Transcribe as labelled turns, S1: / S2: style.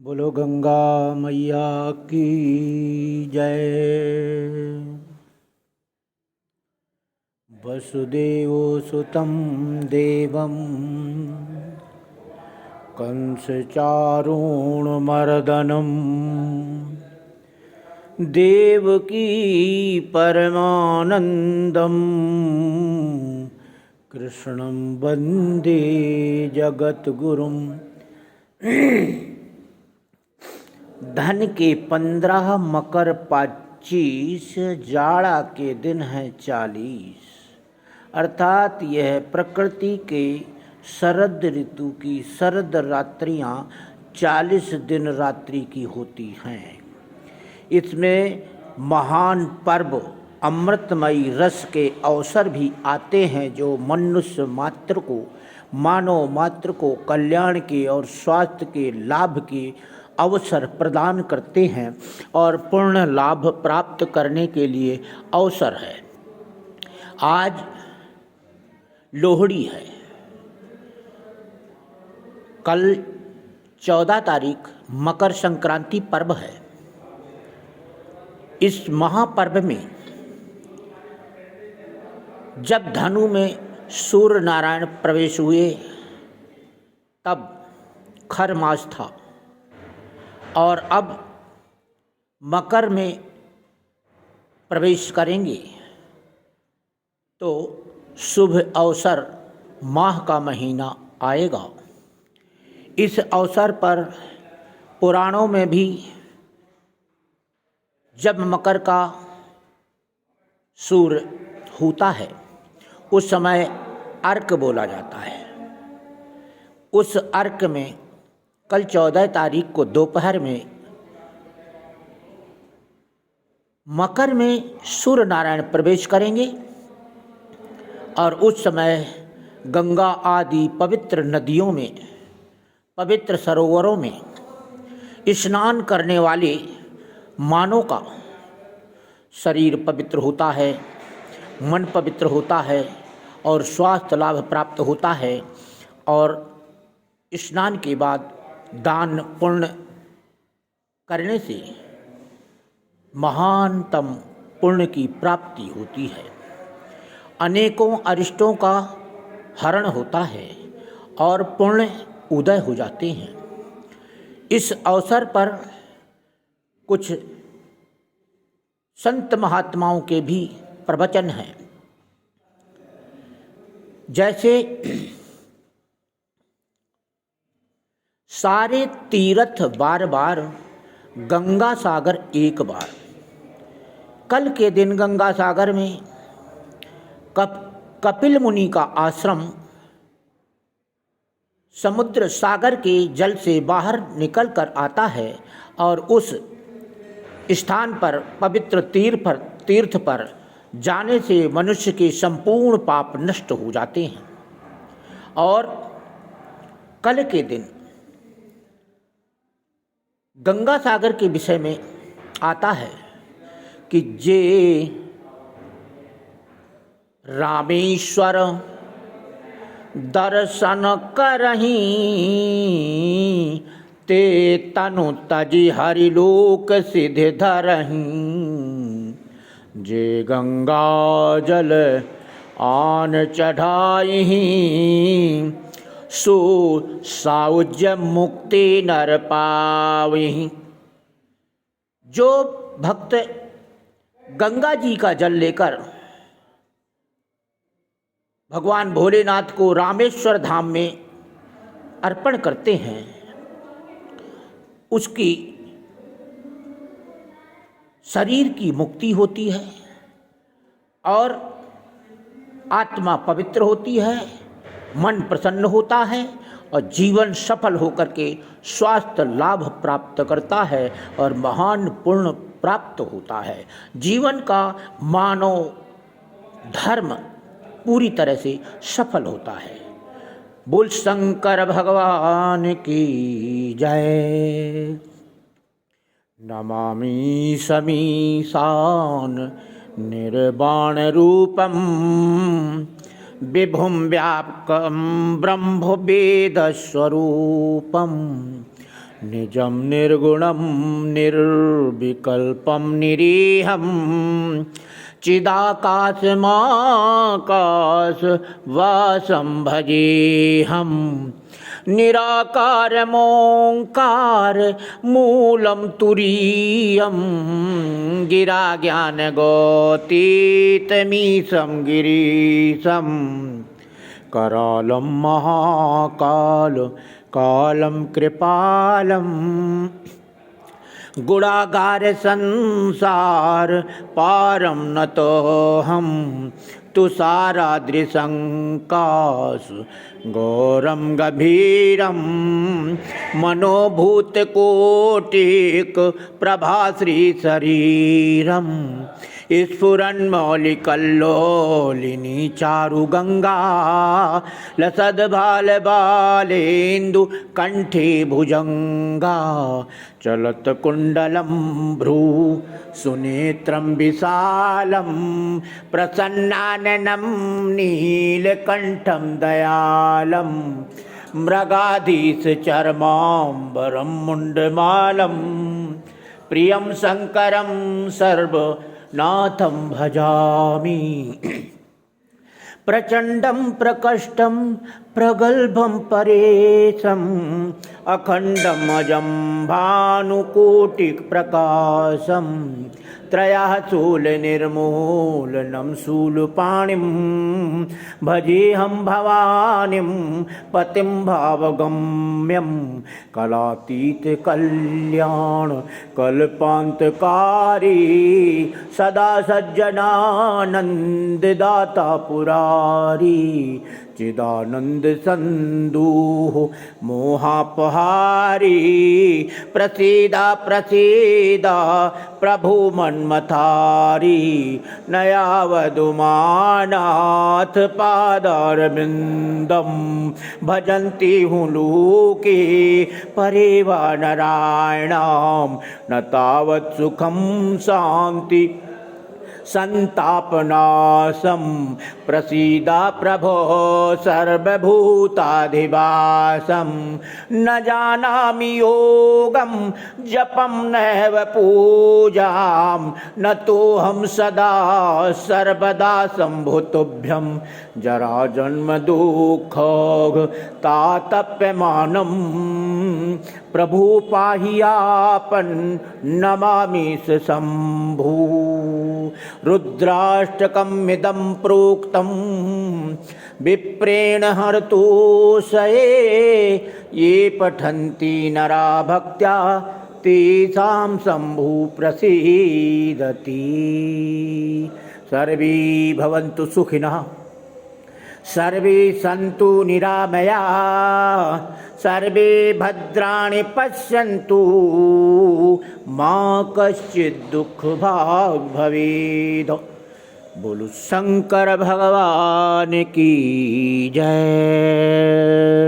S1: बोलो गंगा मैया की जय। वसुदेव सुतं देवं कंसचारूणमर्दनं देवकी परमानंदं कृष्णं वंदे जगद्गुरुं। धन के 15 मकर 25 जाड़ा के दिन हैं 40, अर्थात यह प्रकृति के शरद ऋतु की शरद रात्रियां 40 दिन रात्रि की होती हैं। इसमें महान पर्व अमृतमयी रस के अवसर भी आते हैं जो मनुष्य मात्र को, मानव मात्र को कल्याण के और स्वास्थ्य के लाभ के अवसर प्रदान करते हैं और पूर्ण लाभ प्राप्त करने के लिए अवसर है। आज लोहड़ी है, कल 14 तारीख मकर संक्रांति पर्व है। इस महापर्व में जब धनु में सूर्य नारायण प्रवेश हुए तब खर मास था और अब मकर में प्रवेश करेंगे तो शुभ अवसर माह का महीना आएगा। इस अवसर पर पुराणों में भी जब मकर का सूर्य होता है उस समय अर्क बोला जाता है। उस अर्क में कल 14 तारीख को दोपहर में मकर में सूर्य नारायण प्रवेश करेंगे और उस समय गंगा आदि पवित्र नदियों में, पवित्र सरोवरों में स्नान करने वाले मानव का शरीर पवित्र होता है, मन पवित्र होता है और स्वास्थ्य लाभ प्राप्त होता है। और स्नान के बाद दान पुण्य करने से महानतम पुण्य की प्राप्ति होती है, अनेकों अरिष्टों का हरण होता है और पुण्य उदय हो जाते हैं। इस अवसर पर कुछ संत महात्माओं के भी प्रवचन हैं। जैसे सारे तीर्थ बार बार, गंगा सागर एक बार। कल के दिन गंगा सागर में कपिल मुनि का आश्रम समुद्र सागर के जल से बाहर निकल कर आता है और उस स्थान पर पवित्र तीर्थ पर जाने से मनुष्य के संपूर्ण पाप नष्ट हो जाते हैं। और कल के दिन गंगा सागर के विषय में आता है कि जे रामेश्वर दर्शन करहीं ते तनु तजि हरिलोक सिद्ध धरहीं। जे गंगा जल आन चढ़ाई सो साउज्य मुक्ति नर पावहीं। जो भक्त गंगा जी का जल लेकर भगवान भोलेनाथ को रामेश्वर धाम में अर्पण करते हैं उसकी शरीर की मुक्ति होती है और आत्मा पवित्र होती है, मन प्रसन्न होता है और जीवन सफल होकर के स्वास्थ्य लाभ प्राप्त करता है और महान पुण्य प्राप्त होता है। जीवन का मानव धर्म पूरी तरह से सफल होता है। बोल शंकर भगवान की जय। नमामि समीशान निर्वाण रूपम विभुं व्यापकं ब्रह्म वेद स्वरूपम निजं निर्गुणं निर्विकल्पं निरीहं चिदाकाशमाकाशवासं भजेऽहं निराकारमोङ्कार मूलं तुरीयं गिराज्ञानगोतीतमीशं गिरीशं करालं महाकाल कालं कृपालं गुणागार संसार पारं नतोऽहं तुषाराद्रिशङ्कासु घोरं गभीरं मनोभूतकोटिक प्रभाश्रीशरीरं स्फुरन्मौलिकल्लोलिनी चारुगङ्गा लसद्बालबालेन्दु कण्ठे भुजङ्गा चलत्कुण्डलं भ्रू सुनेत्रं विशालं प्रसन्नाननं नीलकण्ठं दयालं मृगाधीशचर्माम्बरं मुण्डमालं प्रियं शङ्करं सर्वनाथं भजामि प्रचण्डं प्रकष्टं प्रगल्भं परेशम् अखण्डमजं भानुकोटिप्रकाशं त्रयः शूलनिर्मूलनं शूलपाणिं भजेऽहं भवानीं पतिं भावगम्यं कलातीतकल्याण कल्पान्तकारी सदा सज्जनानन्ददाता पुरारी चिदानंद संदूह मोहापहारी प्रसीदा प्रसीदा प्रभु मन्मथारी नयावदुमानाथ पादारविंदम भजन्ति हूँ लोके परेव नारायणाम न तावत् सुखम शांति संतापनाशं प्रसीदा प्रभो सर्वभूताधिवासं न जानामि योगं जपं नैव पूजां न तोऽहं सदा सर्वदा शम्भुतुभ्यं जराजन्म दुःखोग तातप्यमानं प्रभु पाहि आपन नमामि शंभु रुद्राष्टकमिदं प्रोक्तं विप्रेण हर्तुषये ये पठन्ति नरा भक्त्या तेषां शंभु प्रसीदति। सर्वे भवन्तु सुखिनः सर्वे सन्तु निरामया सर्वे भद्राणि पश्यन्तु मा कश्चित् दुःखभाग् भवेत्। बोलो शंकर भगवान की जय।